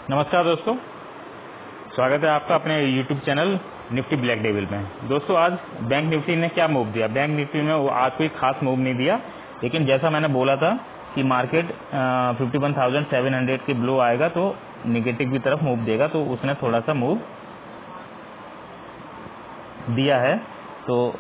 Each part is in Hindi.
नमस्कार दोस्तों, स्वागत है आपका अपने YouTube channel Nifty black devil में। दोस्तों आज बैंक निफ्टी ने क्या मूव दिया? बैंक निफ्टी में वो आज कोई खास मूव नहीं दिया, लेकिन जैसा मैंने बोला था कि मार्केट 51,700 के ब्लो आएगा तो निगेटिव की तरफ मूव देगा, तो उसने थोड़ा सा मूव दिया है। तो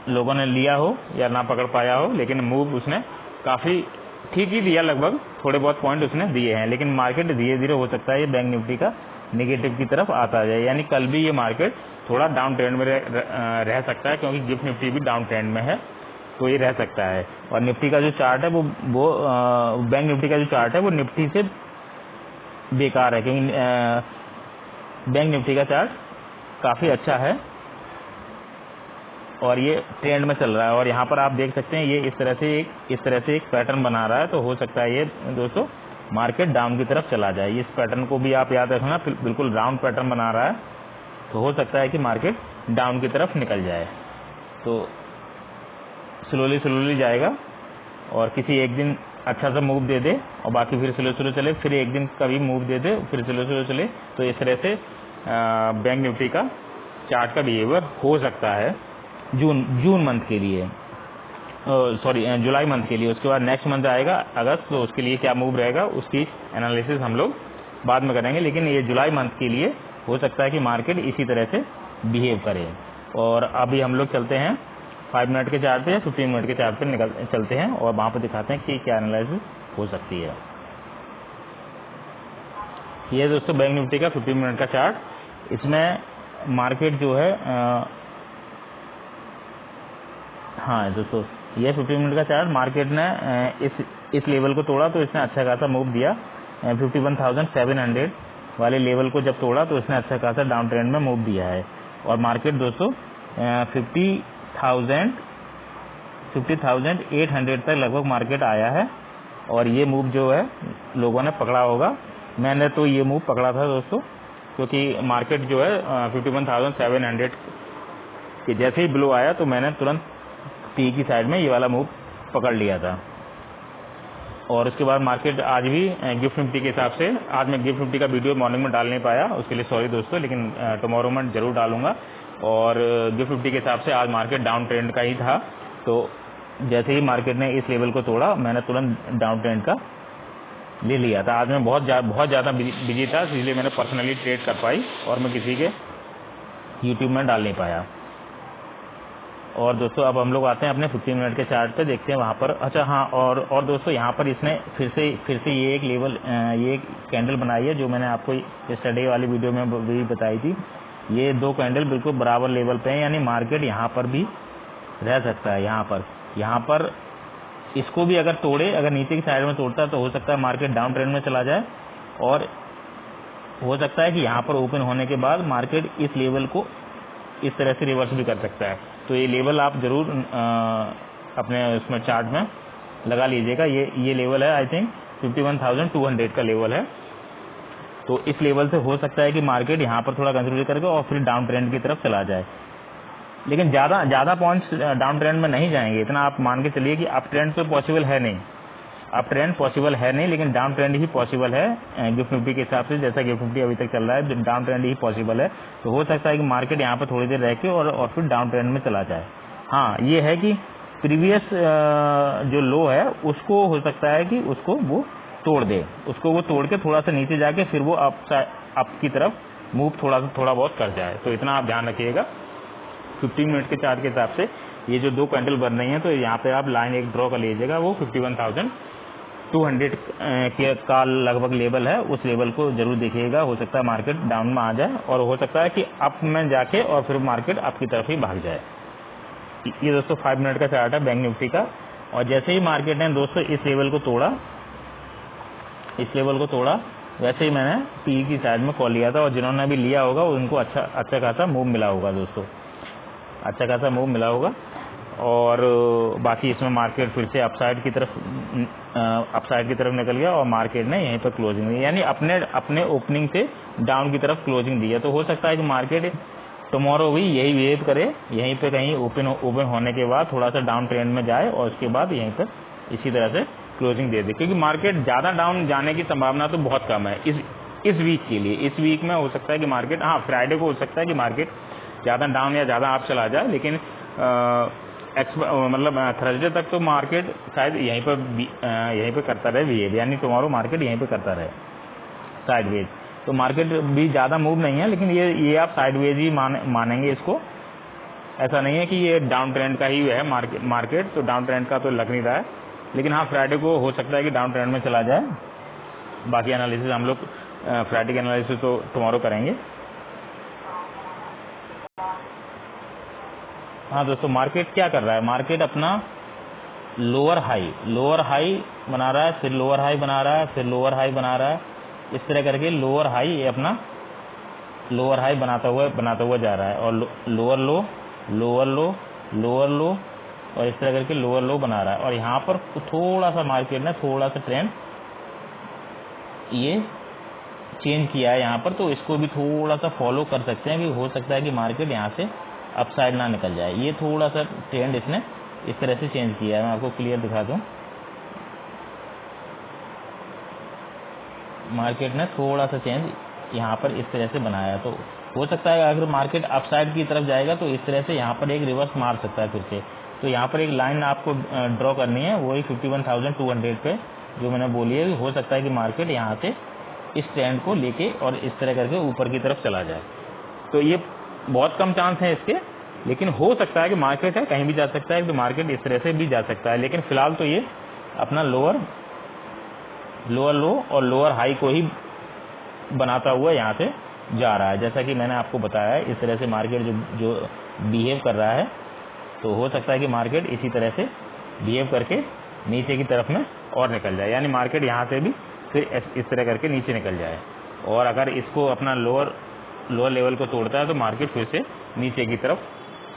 लोगों ने लिया हो या ना पकड़ पाया हो, लेकिन मूव उसने काफ़ी ठीक ही दिया, लगभग थोड़े बहुत पॉइंट उसने दिए हैं। लेकिन मार्केट धीरे धीरे हो सकता है ये बैंक निफ्टी का निगेटिव की तरफ आता जाए, यानी कल भी ये मार्केट थोड़ा डाउन ट्रेंड में रह सकता है, क्योंकि गिफ्ट निफ्टी भी डाउन ट्रेंड में है, तो ये रह सकता है। और निफ्टी का जो चार्ट है वो बैंक निफ्टी का जो चार्ट है वो निफ्टी से बेकार है, क्योंकि बैंक निफ्टी का चार्ट काफ़ी अच्छा है और ये ट्रेंड में चल रहा है। और यहाँ पर आप देख सकते हैं ये इस तरह से एक पैटर्न बना रहा है, तो हो सकता है ये दोस्तों मार्केट डाउन की तरफ चला जाए। इस पैटर्न को भी आप याद रखना, बिल्कुल राउंड पैटर्न बना रहा है, तो हो सकता है कि मार्केट डाउन की तरफ निकल जाए। तो स्लोली जाएगा और किसी एक दिन अच्छा सा मूव दे दे और बाकी फिर स्लो चले, फिर एक दिन कभी मूव दे दे, फिर स्लो चले। तो इस तरह से बैंक निफ्टी का चार्ट का बिहेवियर हो सकता है जून मंथ के लिए, सॉरी जुलाई मंथ के लिए। उसके बाद नेक्स्ट मंथ आएगा अगस्त, तो उसके लिए क्या मूव रहेगा उसकी एनालिसिस हम लोग बाद में करेंगे। लेकिन ये जुलाई मंथ के लिए हो सकता है कि मार्केट इसी तरह से बिहेव करे। और अभी हम लोग चलते हैं 5 मिनट के चार्ट पे या 15 मिनट के चार्ट पे चलते हैं और वहाँ पर दिखाते हैं कि क्या एनालिसिस हो सकती है। ये दोस्तों बैंक निफ्टी का 15 मिनट का चार्ट। इसमें मार्केट जो है हाँ दोस्तों, ये 15 मिनट का चार्ट, मार्केट ने इस लेवल को तोड़ा तो इसने अच्छा खासा मूव दिया। 51,700 वाले लेवल को जब तोड़ा तो इसने अच्छा खासा डाउन ट्रेंड में मूव दिया है। और मार्केट दोस्तों 50,800 तक लगभग मार्केट आया है। और ये मूव जो है लोगों ने पकड़ा होगा, मैंने तो ये मूव पकड़ा था दोस्तों, क्योंकि मार्केट जो है 51,700 के जैसे ही ब्लो आया तो मैंने तुरंत पी की साइड में ये वाला मूव पकड़ लिया था। और उसके बाद मार्केट आज भी गिफ्ट निफ्टी के हिसाब से, आज मैं गिफ्ट निफ्टी का वीडियो मॉर्निंग में डाल नहीं पाया, उसके लिए सॉरी दोस्तों, लेकिन टुमारो में जरूर डालूंगा। और गिफ्ट निफ्टी के हिसाब से आज मार्केट डाउन ट्रेंड का ही था, तो जैसे ही मार्केट ने इस लेवल को तोड़ा मैंने तुरंत डाउन ट्रेंड का ले लिया था। आज मैं बहुत ज़्यादा बिजी था, इसलिए मैंने पर्सनली ट्रेड कर पाई और मैं किसी के यूट्यूब में डाल नहीं पाया। और दोस्तों अब हम लोग आते हैं अपने 15 मिनट के चार्ट पे, देखते हैं वहाँ पर। अच्छा हाँ, और दोस्तों यहाँ पर इसने फिर से ये एक लेवल, ये एक कैंडल बनाई है जो मैंने आपको यस्टरडे वाली वीडियो में भी बताई थी। ये दो कैंडल बिल्कुल बराबर लेवल पे हैं, यानी मार्केट यहाँ पर भी रह सकता है। यहाँ पर इसको भी अगर तोड़े, अगर नीचे की साइड में तोड़ता है तो हो सकता है मार्केट डाउन ट्रेंड में चला जाए। और हो सकता है कि यहाँ पर ओपन होने के बाद मार्केट इस लेवल को इस तरह से रिवर्स भी कर सकता है। तो ये लेवल आप जरूर अपने उसमें चार्ट में लगा लीजिएगा। ये लेवल है, आई थिंक 51,200 का लेवल है। तो इस लेवल से हो सकता है कि मार्केट यहाँ पर थोड़ा कंसिडर करके और फिर डाउन ट्रेंड की तरफ चला जाए। लेकिन ज़्यादा पॉइंट्स डाउन ट्रेंड में नहीं जाएंगे, इतना आप मान के चलिए कि अप ट्रेंड तो पॉसिबल है नहीं, अप ट्रेंड पॉसिबल है नहीं, लेकिन डाउन ट्रेंड ही पॉसिबल है। गिफ्ट निफ्टी के हिसाब से जैसा गिफ्ट निफ्टी अभी तक चल रहा है, डाउन ट्रेंड ही पॉसिबल है। तो हो सकता है कि मार्केट यहाँ पर थोड़ी देर रह के और फिर डाउन ट्रेंड में चला जाए। हाँ, ये है कि प्रीवियस जो लो है उसको हो सकता है कि उसको वो तोड़ दे, उसको वो तोड़ के थोड़ा सा नीचे जाके फिर वो अप की तरफ मूव थोड़ा बहुत कर जाए। तो इतना आप ध्यान रखिएगा। 15 मिनट के चार्ट के हिसाब से ये जो दो कैंडल बन रही हैं, तो यहाँ पे आप लाइन एक ड्रॉ कर लीजिएगा। वो 51,200 का लगभग लेवल है, उस लेवल को जरूर देखिएगा। हो सकता है मार्केट डाउन में आ जाए और हो सकता है कि अप में जाके और फिर मार्केट अप की तरफ ही भाग जाए। ये दोस्तों 5 मिनट का चार्ट है बैंक निफ्टी का। और जैसे ही मार्केट ने दोस्तों इस लेवल को तोड़ा, वैसे ही मैंने पी की साइड में कॉल लिया था। और जिन्होंने अभी लिया होगा उनको अच्छा खासा मूव मिला होगा दोस्तों, अच्छा खासा मूव मिला होगा। और बाकी इसमें मार्केट फिर से अपसाइड की तरफ निकल गया और मार्केट ने यहीं पर क्लोजिंग दी, यानी अपने ओपनिंग से डाउन की तरफ क्लोजिंग दी है। तो हो सकता है कि मार्केट टुमारो भी यही बिहेव करे, यहीं पे कहीं ओपन होने के बाद थोड़ा सा डाउन ट्रेंड में जाए और उसके बाद यहीं पर इसी तरह से क्लोजिंग दे दे, क्योंकि मार्केट ज़्यादा डाउन जाने की संभावना तो बहुत कम है। इस वीक के लिए। इस वीक में हो सकता है कि मार्केट, हाँ फ्राइडे को हो सकता है कि मार्केट ज़्यादा डाउन या ज़्यादा अप चला जाए, लेकिन मतलब थर्सडे तक तो मार्केट शायद यहीं पर करता रहे बिहेव, यानी टुमारो मार्केट यहीं पर करता रहे साइडवेज। तो मार्केट भी ज़्यादा मूव नहीं है, लेकिन ये आप साइडवेज ही मानेंगे इसको। ऐसा नहीं है कि ये डाउन ट्रेंड का ही है मार्केट, तो डाउन ट्रेंड का तो लग नहीं रहा है, लेकिन हाँ फ्राइडे को हो सकता है कि डाउन ट्रेंड में चला जाए। बाकी एनालिसिस हम लोग फ्राइडे के एनालिसिस तो टुमारो करेंगे। हाँ दोस्तों, मार्केट क्या कर रहा है, मार्केट अपना लोअर हाई बना रहा है, फिर लोअर हाई बना रहा है, फिर लोअर हाई बना रहा है, इस तरह करके लोअर हाई, ये अपना लोअर हाई बनाता हुआ जा रहा है, और लोअर लो लोअर लो लोअर लो, और इस तरह करके लोअर लो बना रहा है। और यहाँ पर थोड़ा सा मार्केट ने थोड़ा सा ट्रेंड ये चेंज किया है यहाँ पर, तो इसको भी थोड़ा सा फॉलो कर सकते हैं कि हो सकता है कि मार्केट यहाँ से अपसाइड ना निकल जाए। ये थोड़ा सा ट्रेंड इसने इस तरह से चेंज किया है, मैं आपको क्लियर दिखा दूँ। मार्केट ने थोड़ा सा चेंज यहाँ पर इस तरह से बनाया, तो हो सकता है अगर मार्केट अपसाइड की तरफ जाएगा तो इस तरह से यहाँ पर एक रिवर्स मार सकता है फिर से। तो यहाँ पर एक लाइन आपको ड्रॉ करनी है, वही 51,200 पे जो मैंने बोली है। हो सकता है कि मार्केट यहाँ से इस ट्रेंड को लेके और इस तरह करके ऊपर की तरफ चला जाए। तो ये बहुत कम चांस है इसके, लेकिन हो सकता है कि मार्केट है कहीं भी जा सकता है, कि मार्केट इस तरह से भी जा सकता है। लेकिन फिलहाल तो ये अपना लोअर लो और लोअर हाई को ही बनाता हुआ यहाँ से जा रहा है। जैसा कि मैंने आपको बताया है, इस तरह से मार्केट जो बिहेव कर रहा है, तो हो सकता है कि मार्केट इसी तरह से बिहेव करके नीचे की तरफ में और निकल जाए, यानी मार्केट यहाँ से भी फिर इस तरह करके नीचे निकल जाए। और अगर इसको अपना लोअर लेवल को तोड़ता है तो मार्केट फिर से नीचे की तरफ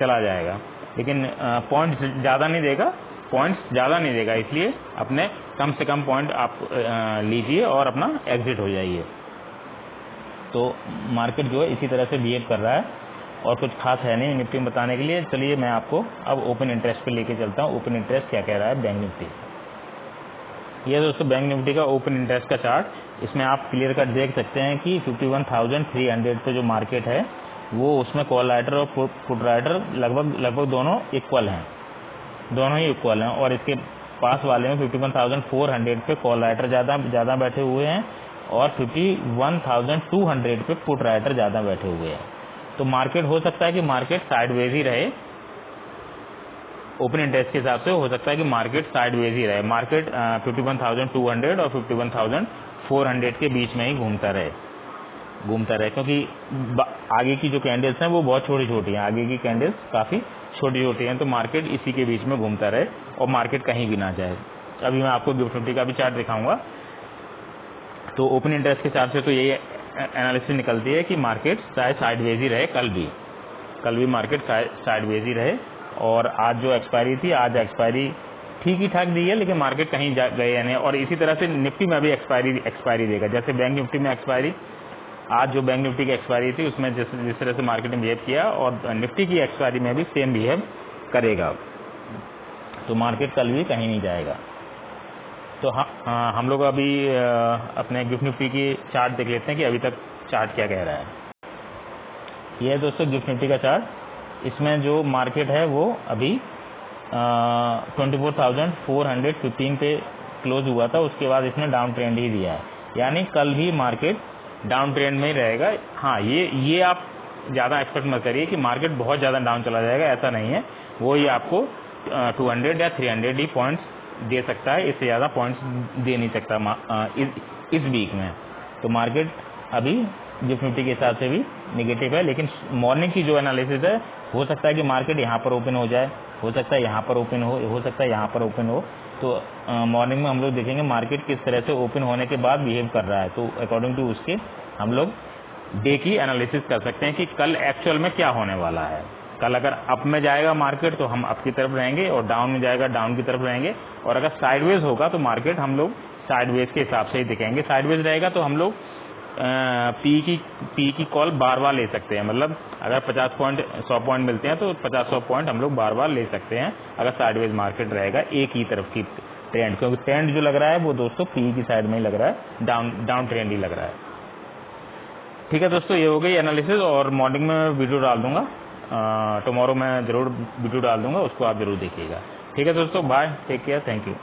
चला जाएगा, लेकिन पॉइंट्स ज़्यादा नहीं देगा, इसलिए अपने कम से कम पॉइंट आप लीजिए और अपना एग्जिट हो जाइए। तो मार्केट जो है इसी तरह से बिहेव कर रहा है, और कुछ खास है नहीं निफ्टी में बताने के लिए। चलिए मैं आपको अब ओपन इंटरेस्ट पे लेके चलता हूँ। ओपन इंटरेस्ट क्या कह रहा है बैंक निफ्टी। ये दोस्तों बैंक निफ्टी का ओपन इंटरेस्ट का चार्ट, इसमें आप क्लियर कट देख सकते हैं कि 51,300 पे जो मार्केट है वो, उसमें कॉल राइटर और पुट राइटर लगभग दोनों इक्वल हैं, दोनों ही इक्वल हैं। और इसके पास वाले में 51,400 पे कॉल राइटर ज़्यादा बैठे हुए हैं, और 51,200 पे पुट राइटर ज़्यादा बैठे हुए हैं। तो मार्केट हो सकता है कि मार्केट साइडवेज ही रहे, ओपन इंटरेस्ट के हिसाब से हो सकता है कि मार्केट साइडवेज ही रहे। मार्केट 51,200 और 51,400 के बीच में ही घूमता रहे, क्योंकि आगे की जो कैंडल्स हैं वो बहुत छोटी हैं, आगे की कैंडल्स काफ़ी छोटी हैं, तो मार्केट इसी के बीच में घूमता रहे और मार्केट कहीं भी ना जाए। अभी मैं आपको गिफ्ट निफ्टी का भी चार्ट दिखाऊंगा। तो ओपन इंटरेस्ट के हिसाब से तो यही एनालिसिस निकलती है कि मार्केट चाहे साइडवेज ही रहे, कल भी मार्केट साइडवेज ही रहे। और आज जो एक्सपायरी थी, आज एक्सपायरी ठीक ही ठाक दी है, लेकिन मार्केट कहीं गए नहीं। और इसी तरह से निफ्टी में भी एक्सपायरी देगा, जैसे बैंक निफ्टी में एक्सपायरी, आज जो बैंक निफ्टी की एक्सपायरी थी उसमें जिस तरह से मार्केट ने बिहेव किया, और निफ्टी की एक्सपायरी में भी सेम बिहेव करेगा। तो मार्केट कल भी कहीं नहीं जाएगा। तो हम लोग अभी अपने गिफ्ट निफ्टी की चार्ट देख लेते हैं कि अभी तक चार्ट क्या कह रहा है। यह है दोस्तों गिफ्ट निफ्टी का चार्ट। इसमें जो मार्केट है वो अभी 24,415 पे क्लोज हुआ था, उसके बाद इसने डाउन ट्रेंड ही दिया है, यानी कल भी मार्केट डाउन ट्रेंड में ही रहेगा। हाँ, ये आप ज़्यादा एक्सपेक्ट मत करिए कि मार्केट बहुत ज़्यादा डाउन चला जाएगा, ऐसा नहीं है। वो ही आपको 200 या 300 ही पॉइंट्स दे सकता है, इससे ज़्यादा पॉइंट्स दे नहीं सकता इस वीक में। तो मार्केट अभी गिफ्ट निफ्टी के हिसाब से भी निगेटिव है, लेकिन मॉर्निंग की जो एनालिसिस है, हो सकता है कि मार्केट यहाँ पर ओपन हो जाए, हो सकता है यहाँ पर ओपन हो सकता है यहाँ पर ओपन हो। तो मॉर्निंग में हम लोग देखेंगे मार्केट किस तरह से ओपन होने के बाद बिहेव कर रहा है, तो अकॉर्डिंग टू उसके हम लोग डे की एनालिसिस कर सकते हैं कि कल एक्चुअल में क्या होने वाला है। कल अगर अप में जाएगा मार्केट तो हम अप की तरफ रहेंगे, और डाउन में जाएगा डाउन की तरफ रहेंगे। और अगर साइडवेज होगा तो मार्केट हम लोग साइडवेज के हिसाब से ही दिखेंगे। साइडवेज रहेगा तो हम लोग पी की कॉल बार ले सकते हैं, मतलब अगर 50 पॉइंट 100 पॉइंट मिलते हैं तो 50-100 पॉइंट हम लोग बार ले सकते हैं, अगर साइडवेज मार्केट रहेगा एक ही तरफ की ट्रेंड। क्योंकि ट्रेंड जो लग रहा है वो दोस्तों पी की साइड में ही लग रहा है, डाउन ट्रेंड ही लग रहा है। ठीक है दोस्तों, ये हो गई एनालिसिस, और मॉर्निंग में वीडियो डाल दूंगा, टुमारो मैं ज़रूर वीडियो डाल दूंगा, उसको आप ज़रूर देखिएगा। ठीक है दोस्तों, bye, take care, thank you.